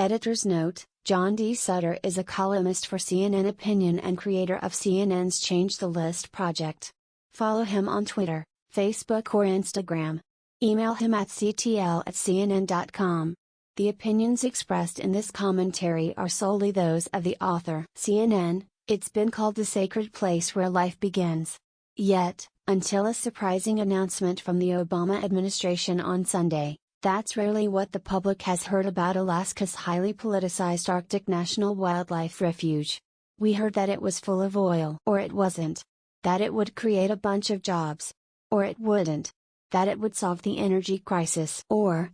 Editor's note: John D. Sutter is a columnist for CNN Opinion and creator of CNN's Change the List project. Follow him on Twitter, Facebook or Instagram. Email him at ctl@cnn.com. The opinions expressed in this commentary are solely those of the author. CNN, it's been called the sacred place where life begins. Yet, until a surprising announcement from the Obama administration on Sunday, that's rarely what the public has heard about Alaska's highly politicized Arctic National Wildlife Refuge. We heard that it was full of oil, or it wasn't. That it would create a bunch of jobs, or it wouldn't. That it would solve the energy crisis, or,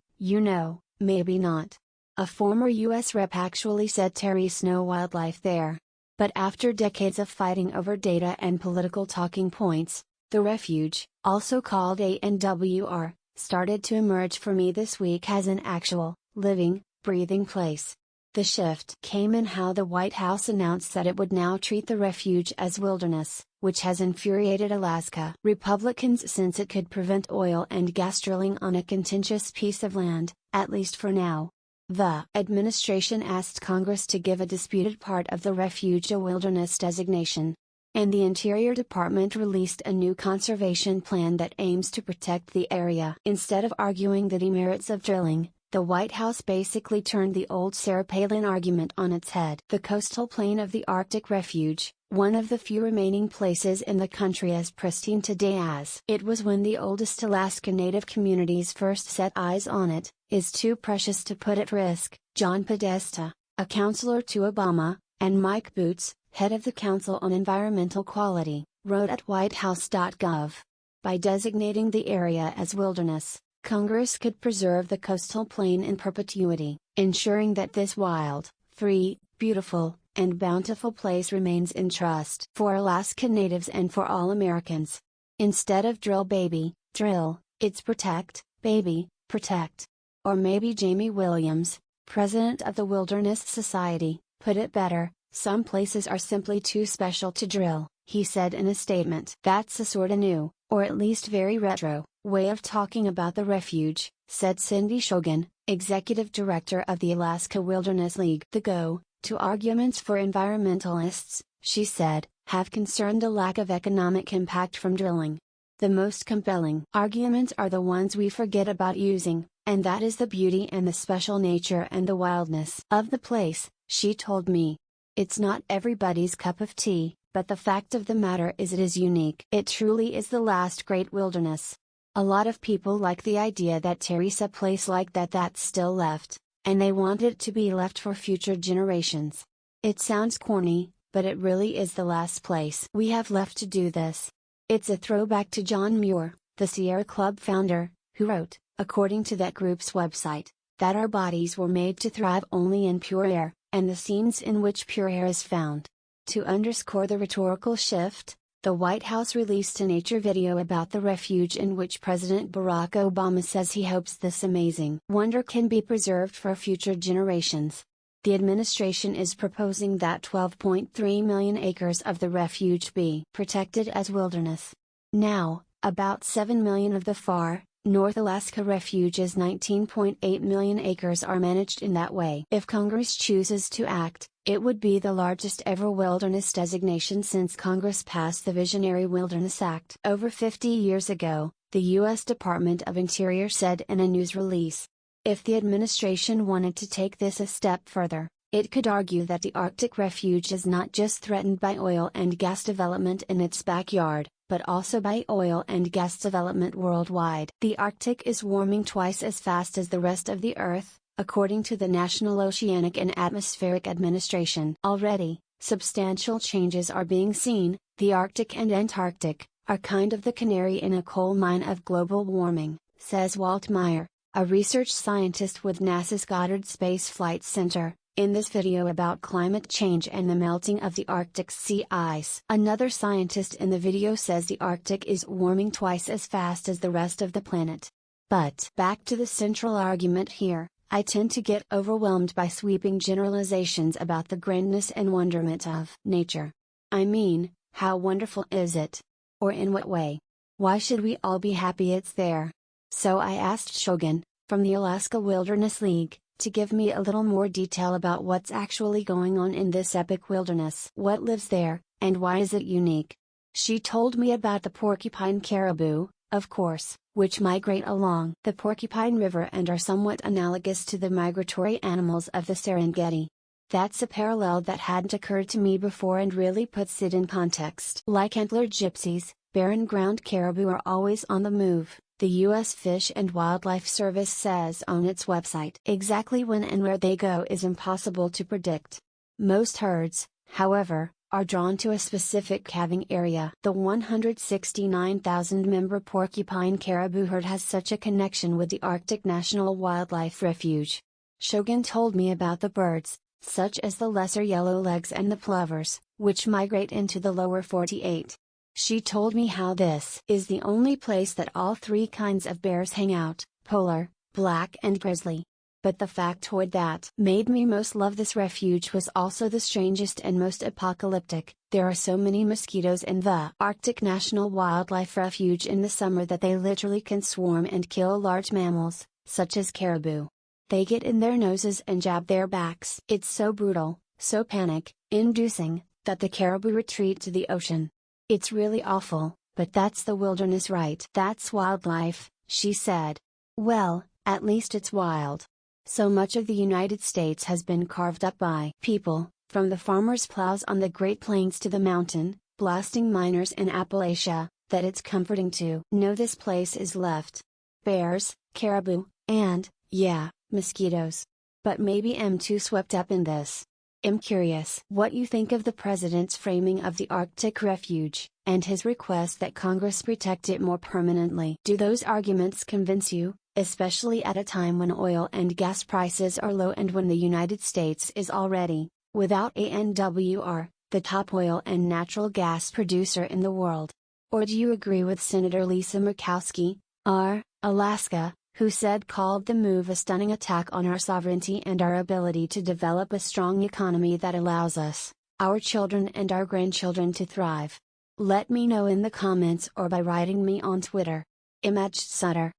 maybe not. A former U.S. rep actually said Terry's no wildlife there. But after decades of fighting over data and political talking points, the refuge, also called ANWR, started to emerge for me this week as an actual, living, breathing place. The shift came in how the White House announced that it would now treat the refuge as wilderness, which has infuriated Alaska Republicans since it could prevent oil and gas drilling on a contentious piece of land, at least for now. The administration asked Congress to give a disputed part of the refuge a wilderness designation. And the Interior Department released a new conservation plan that aims to protect the area. Instead of arguing the demerits of drilling, the White House basically turned the old Sarah Palin argument on its head. The coastal plain of the Arctic Refuge, one of the few remaining places in the country as pristine today as it was when the oldest Alaska Native communities first set eyes on it, is too precious to put at risk, John Podesta, a counselor to Obama, and Mike Boots, head of the Council on Environmental Quality, wrote at whitehouse.gov. By designating the area as wilderness, Congress could preserve the coastal plain in perpetuity, ensuring that this wild, free, beautiful, and bountiful place remains in trust for Alaska Natives and for all Americans. Instead of drill baby, drill, it's protect, baby, protect. Or maybe Jamie Williams, president of the Wilderness Society, put it better: some places are simply too special to drill, he said in a statement. That's a sorta new, or at least very retro, way of talking about the refuge, said Cindy Shogan, executive director of the Alaska Wilderness League. The go-to arguments for environmentalists, she said, have concerned a lack of economic impact from drilling. The most compelling arguments are the ones we forget about using, and that is the beauty and the special nature and the wildness of the place, she told me. It's not everybody's cup of tea, but the fact of the matter is it is unique. It truly is the last great wilderness. A lot of people like the idea that Terry's a place like that's still left, and they want it to be left for future generations. It sounds corny, but it really is the last place we have left to do this. It's a throwback to John Muir, the Sierra Club founder, who wrote, according to that group's website, that our bodies were made to thrive only in pure air, and the scenes in which pure air is found. To underscore the rhetorical shift, the White House released a nature video about the refuge in which President Barack Obama says he hopes this amazing wonder can be preserved for future generations. The administration is proposing that 12.3 million acres of the refuge be protected as wilderness. Now, about 7 million of the far North Alaska Refuge's 19.8 million acres are managed in that way. If Congress chooses to act, it would be the largest ever wilderness designation since Congress passed the Visionary Wilderness Act over 50 years ago, the U.S. Department of Interior said in a news release. If the administration wanted to take this a step further, it could argue that the Arctic Refuge is not just threatened by oil and gas development in its backyard, but also by oil and gas development worldwide. The Arctic is warming twice as fast as the rest of the Earth, according to the National Oceanic and Atmospheric Administration. Already, substantial changes are being seen. The Arctic and Antarctic are kind of the canary in a coal mine of global warming, says Walt Meyer, a research scientist with NASA's Goddard Space Flight Center, in this video about climate change and the melting of the Arctic's sea ice. Another scientist in the video says the Arctic is warming twice as fast as the rest of the planet. But back to the central argument here, I tend to get overwhelmed by sweeping generalizations about the grandness and wonderment of nature. I mean, how wonderful is it? Or in what way? Why should we all be happy it's there? So I asked Shogan, from the Alaska Wilderness League, to give me a little more detail about what's actually going on in this epic wilderness. What lives there, and why is it unique? She told me about the porcupine caribou, of course, which migrate along the Porcupine River and are somewhat analogous to the migratory animals of the Serengeti. That's a parallel that hadn't occurred to me before and really puts it in context. Like antlered gypsies, barren ground caribou are always on the move, the U.S. Fish and Wildlife Service says on its website. Exactly when and where they go is impossible to predict. Most herds, however, are drawn to a specific calving area. The 169,000-member porcupine caribou herd has such a connection with the Arctic National Wildlife Refuge. Shogun told me about the birds, such as the lesser yellowlegs and the plovers, which migrate into the lower 48. She told me how this is the only place that all three kinds of bears hang out, polar, black and grizzly. But the factoid that made me most love this refuge was also the strangest and most apocalyptic. There are so many mosquitoes in the Arctic National Wildlife Refuge in the summer that they literally can swarm and kill large mammals, such as caribou. They get in their noses and jab their backs. It's so brutal, so panic-inducing, that the caribou retreat to the ocean. It's really awful, but that's the wilderness, right? That's wildlife, she said. Well, at least it's wild. So much of the United States has been carved up by people, from the farmers' plows on the Great Plains to the mountain, blasting miners in Appalachia, that it's comforting to know this place is left. Bears, caribou, and, yeah, mosquitoes. But maybe I'm too swept up in this. I'm curious what you think of the president's framing of the Arctic Refuge, and his request that Congress protect it more permanently. Do those arguments convince you, especially at a time when oil and gas prices are low and when the United States is already, without ANWR, the top oil and natural gas producer in the world? Or do you agree with Senator Lisa Murkowski, R., Alaska, who called the move a stunning attack on our sovereignty and our ability to develop a strong economy that allows us, our children and our grandchildren to thrive? Let me know in the comments or by writing me on Twitter. Image Sutter.